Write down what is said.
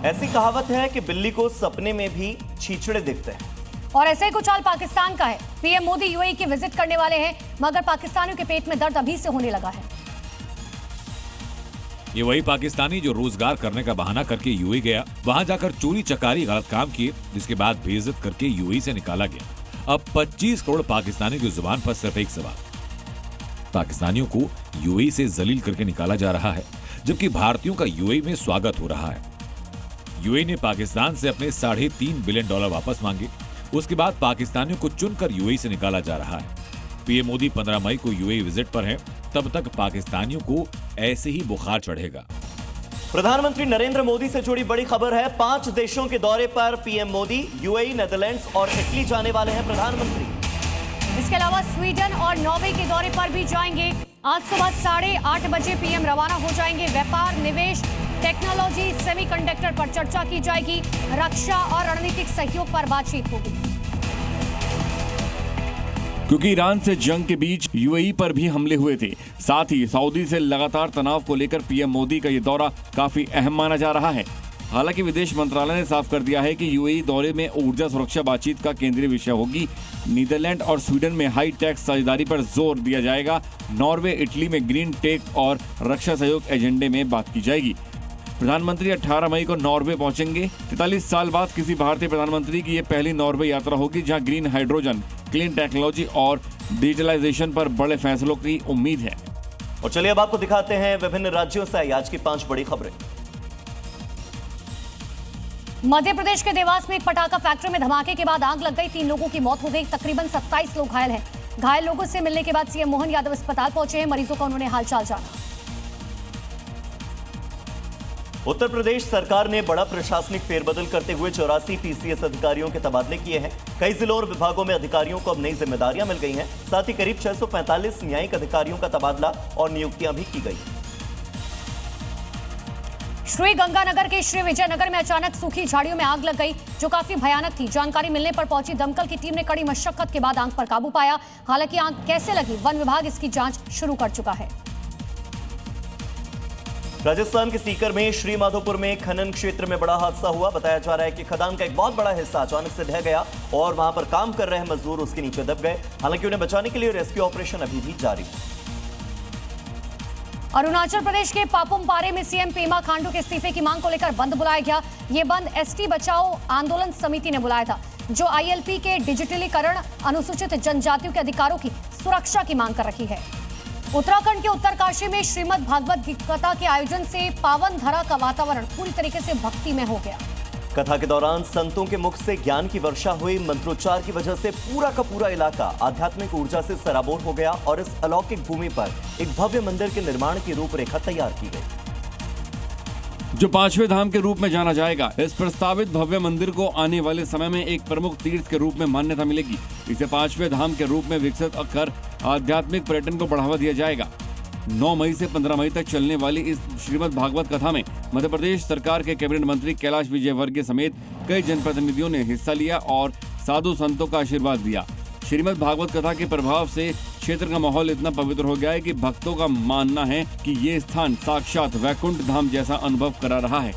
ऐसी कहावत है कि बिल्ली को सपने में भी छींचड़े दिखते हैं। और ऐसे ही कुछ हाल पाकिस्तान का है। पीएम मोदी यूएई की विजिट करने वाले हैं, मगर पाकिस्तानियों के पेट में दर्द अभी से होने लगा है। ये वही पाकिस्तानी जो रोजगार करने का बहाना करके यूएई गया, वहां जाकर चोरी चकारी गलत काम किए, जिसके बाद बेइज्जत करके यूएई से निकाला गया। अब 25 करोड़ पाकिस्तानी की जुबान पर सिर्फ एक सवाल, पाकिस्तानियों को यूएई से जलील करके निकाला जा रहा है, जबकि भारतीयों का यूएई में स्वागत हो रहा है। यूएई ने पाकिस्तान से अपने $3.5 बिलियन वापस मांगे। उसके बाद पाकिस्तानियों को चुनकर यूएई से निकाला जा रहा है। पीएम मोदी 15 मई को यूएई विजिट पर हैं, तब तक पाकिस्तानियों को ऐसे ही बुखार चढ़ेगा। प्रधानमंत्री नरेंद्र मोदी से जुड़ी बड़ी खबर है। 5 देशों के दौरे पर पीएम मोदी यूएई, नेदरलैंड्स और इटली जाने वाले हैं प्रधानमंत्री। इसके अलावा स्वीडन और नॉर्वे के दौरे पर भी जाएंगे। आज सुबह 8:30 बजे पीएम रवाना हो जाएंगे। व्यापार, निवेश, टेक्नोलॉजी, सेमीकंडक्टर पर चर्चा की जाएगी। रक्षा और रणनीतिक सहयोग पर बातचीत होगी। क्योंकि ईरान से जंग के बीच यूएई पर भी हमले हुए थे, साथ ही सऊदी से लगातार तनाव को लेकर पीएम मोदी का ये दौरा काफी अहम माना जा रहा है। हालांकि विदेश मंत्रालय ने साफ कर दिया है कि यूएई दौरे में ऊर्जा सुरक्षा बातचीत का केंद्रीय विषय होगी। नीदरलैंड और स्वीडन में हाई टेक साझेदारी पर जोर दिया जाएगा। नॉर्वे, इटली में ग्रीन टेक और रक्षा सहयोग एजेंडे में बात की जाएगी। प्रधानमंत्री 18 मई को नॉर्वे पहुंचेंगे। 43 साल बाद किसी भारतीय प्रधानमंत्री की ये पहली नॉर्वे यात्रा होगी, जहां ग्रीन हाइड्रोजन, क्लीन टेक्नोलॉजी और डिजिटलाइजेशन पर बड़े फैसलों की उम्मीद है। और चलिए अब आपको दिखाते हैं विभिन्न राज्यों से आज की 5 बड़ी खबरें। मध्य प्रदेश के देवास में एक पटाखा फैक्ट्री में धमाके के बाद आग लग गई। 3 लोगों की मौत हो गई। तकरीबन 27 लोग घायल हैं। घायल लोगों से मिलने के बाद सीएम मोहन यादव अस्पताल पहुंचे हैं। मरीजों का उन्होंने हालचाल जाना। उत्तर प्रदेश सरकार ने बड़ा प्रशासनिक फेरबदल करते हुए 84 पीसीएस अधिकारियों के तबादले किए हैं। कई जिलों और विभागों में अधिकारियों को अब नई जिम्मेदारियां मिल गई हैं। साथ ही करीब 645 न्यायिक अधिकारियों का तबादला और नियुक्तियां भी की गई। श्री गंगानगर के श्री विजयनगर में अचानक सूखी झाड़ियों में आग लग गई, जो काफी भयानक थी। जानकारी मिलने पर पहुंची दमकल की टीम ने कड़ी मशक्कत के बाद आग पर काबू पाया। हालांकि आग कैसे लगी, वन विभाग इसकी जांच शुरू कर चुका है। राजस्थान के सीकर में श्री माधोपुर में खनन क्षेत्र में बड़ा हादसा हुआ। बताया जा रहा है कि खदान का एक बहुत बड़ा हिस्सा अचानक से ढह गया और वहां पर काम कर रहे मजदूर उसके नीचे दब गए। हालांकि उन्हें बचाने के लिए रेस्क्यू ऑपरेशन अभी भी जारी है। अरुणाचल प्रदेश के पापुम पारे में सीएम पेमा खांडू के इस्तीफे की मांग को लेकर बंद बुलाया गया। ये बंद एसटी बचाओ आंदोलन समिति ने बुलाया था, जो आईएलपी के डिजिटलीकरण, अनुसूचित जनजातियों के अधिकारों की सुरक्षा की मांग कर रही है। उत्तराखंड के उत्तरकाशी में श्रीमद् भागवत कथा के आयोजन से पावन धरा का वातावरण पूरी तरीके से भक्ति में हो गया। कथा के दौरान संतों के मुख से ज्ञान की वर्षा हुई। मंत्रोच्चार की वजह से पूरा का पूरा इलाका आध्यात्मिक ऊर्जा से सराबोर हो गया और इस अलौकिक भूमि पर एक भव्य मंदिर के निर्माण की रूपरेखा तैयार की गई, जो 5वें धाम के रूप में जाना जाएगा। इस प्रस्तावित भव्य मंदिर को आने वाले समय में एक प्रमुख तीर्थ के रूप में मान्यता मिलेगी। इसे 5वें धाम के रूप में विकसित कर आध्यात्मिक पर्यटन को बढ़ावा दिया जाएगा। 9 मई से 15 मई तक चलने वाली इस श्रीमद् भागवत कथा में मध्य प्रदेश सरकार के कैबिनेट मंत्री कैलाश विजयवर्गीय समेत कई जनप्रतिनिधियों ने हिस्सा लिया और साधु संतों का आशीर्वाद दिया। श्रीमद् भागवत कथा के प्रभाव से क्षेत्र का माहौल इतना पवित्र हो गया है कि भक्तों का मानना है कि ये स्थान साक्षात वैकुंठ धाम जैसा अनुभव करा रहा है।